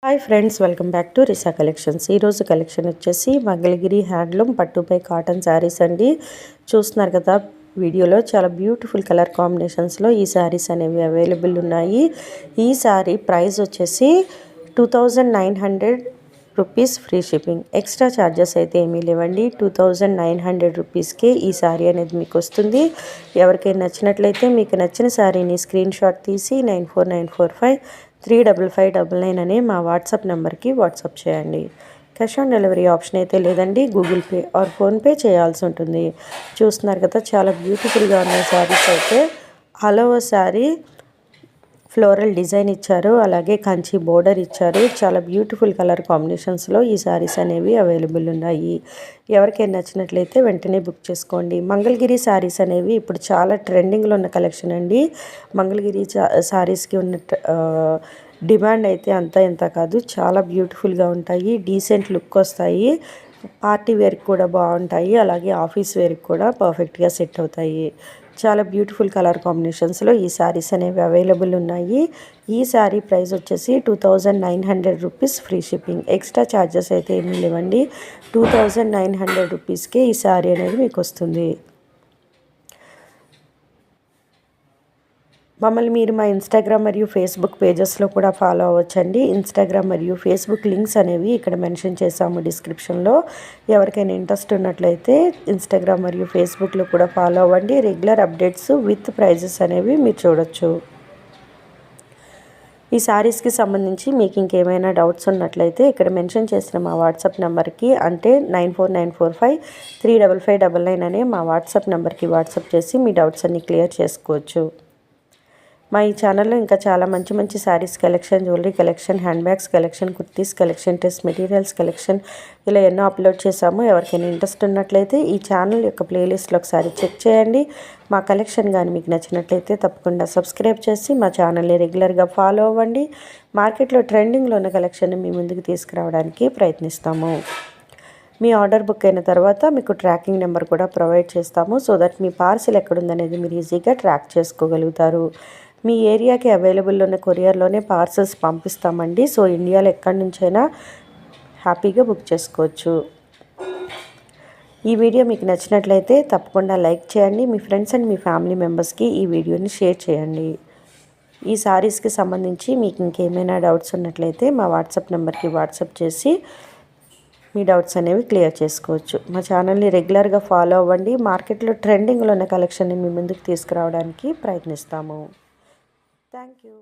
Hi friends, welcome back to Risa collections. ఈరోజు collection వచ్చేసి Mangalagiri handloom పట్టుపై కాటన్ శారీస్ అండి. చూస్తున్నారు కదా వీడియోలో, చాలా బ్యూటిఫుల్ కలర్ కాంబినేషన్స్లో ఈ శారీస్ అనేవి అవైలబుల్ ఉన్నాయి. ఈ శారీ ప్రైస్ వచ్చేసి 2900 rupees, free shipping. Extra charges అయితే ఏమీ లేవండి. 2900 రూపీస్కే ఈ శారీ అనేది మీకు వస్తుంది. ఎవరికైనా నచ్చినట్లయితే మీకు నచ్చిన శారీని స్క్రీన్ షాట్ తీసి 9494535599 అనే మా వాట్సాప్ నెంబర్కి వాట్సాప్ చేయండి. క్యాష్ ఆన్ డెలివరీ ఆప్షన్ అయితే లేదండి, గూగుల్ పే ఆర్ ఫోన్పే చేయాల్సి ఉంటుంది. చూస్తున్నారు కదా, చాలా బ్యూటిఫుల్గా ఉన్న శారీస్ అయితే all over sari floral design ఇచ్చారు, అలాగే కంచి బోర్డర్ ఇచ్చారు. చాలా బ్యూటిఫుల్ కలర్ కాంబినేషన్స్లో ఈ శారీస్ అనేవి అవైలబుల్ ఉన్నాయి. ఎవరికైనా నచ్చినట్లయితే వెంటనే బుక్ చేసుకోండి. మంగళగిరి శారీస్ అనేవి ఇప్పుడు చాలా ట్రెండింగ్లో ఉన్న కలెక్షన్ అండి. మంగళగిరి శారీస్కి ఉన్న డిమాండ్ అయితే అంతా ఇంత కాదు, చాలా బ్యూటిఫుల్గా ఉంటాయి, డీసెంట్ లుక్ వస్తాయి, పార్టీ వేర్కి కూడా బాగుంటాయి, అలాగే ఆఫీస్ వేర్కి కూడా పర్ఫెక్ట్గా సెట్ అవుతాయి. చాలా బ్యూటిఫుల్ కలర్ కాంబినేషన్స్లో ఈ శారీస్ అనేవి అవైలబుల్ ఉన్నాయి. ఈ శారీ ప్రైస్ వచ్చేసి 2900 rupees, free shipping. Extra charges అయితే ఏమీ లేవండి. 2900 రూపీస్కే ఈ శారీ అనేది మీకు వస్తుంది. మమ్మల్ని మీరు మా ఇన్స్టాగ్రామ్ మరియు ఫేస్బుక్ పేజెస్లో కూడా ఫాలో అవ్వచ్చండి. ఇన్స్టాగ్రామ్ మరియు ఫేస్బుక్ లింక్స్ అనేవి ఇక్కడ మెన్షన్ చేసాము డిస్క్రిప్షన్లో. ఎవరికైనా ఇంట్రెస్ట్ ఉన్నట్లయితే ఇన్స్టాగ్రామ్ మరియు ఫేస్బుక్లో కూడా ఫాలో అవ్వండి. రెగ్యులర్ అప్డేట్స్ విత్ ప్రైజెస్ అనేవి మీరు చూడొచ్చు. ఈ శారీస్కి సంబంధించి మీకు ఇంకేమైనా డౌట్స్ ఉన్నట్లయితే ఇక్కడ మెన్షన్ చేసిన మా వాట్సాప్ నెంబర్కి, అంటే 9494535599 అనే మా వాట్సాప్ నెంబర్కి వాట్సాప్ చేసి మీ డౌట్స్ అన్నీ క్లియర్ చేసుకోవచ్చు. మా ఈ ఛానల్లో ఇంకా చాలా మంచి మంచి saris collection, jewellery collection, hand bags collection, kurtis collection, dress materials collection ఇలా ఎన్నో అప్లోడ్ చేశాము. ఎవరికైనా ఇంట్రెస్ట్ ఉన్నట్లయితే ఈ ఛానల్ యొక్క ప్లేలిస్ట్లో ఒకసారి చెక్ చేయండి. మా కలెక్షన్ కానీ మీకు నచ్చినట్లయితే తప్పకుండా సబ్స్క్రైబ్ చేసి మా ఛానల్ని రెగ్యులర్గా ఫాలో అవ్వండి. మార్కెట్లో ట్రెండింగ్లో ఉన్న కలెక్షన్ మీ ముందుకు తీసుకురావడానికి ప్రయత్నిస్తాము. మీ ఆర్డర్ బుక్ అయిన తర్వాత మీకు ట్రాకింగ్ నెంబర్ కూడా ప్రొవైడ్ చేస్తాము. సో దట్ మీ పార్సిల్ ఎక్కడుందనేది మీరు ఈజీగా ట్రాక్ చేసుకోగలుగుతారు. మీ ఏరియాకి అవైలబుల్ ఉన్న కొరియర్లోనే పార్సల్స్ పంపిస్తామండి. సో ఇండియాలో ఎక్కడి నుంచైనా హ్యాపీగా బుక్ చేసుకోవచ్చు. ఈ వీడియో మీకు నచ్చినట్లయితే తప్పకుండా లైక్ చేయండి. మీ ఫ్రెండ్స్ అండ్ మీ ఫ్యామిలీ మెంబర్స్కి ఈ వీడియోని షేర్ చేయండి. ఈ శారీస్కి సంబంధించి మీకు ఇంకేమైనా డౌట్స్ ఉన్నట్లయితే మా వాట్సాప్ నెంబర్కి వాట్సాప్ చేసి మీ డౌట్స్ అనేవి క్లియర్ చేసుకోవచ్చు. మా ఛానల్ని రెగ్యులర్గా ఫాలో అవ్వండి. మార్కెట్లో ట్రెండింగ్లో ఉన్న కలెక్షన్ని మీ ముందుకు తీసుకురావడానికి ప్రయత్నిస్తాము. Thank you.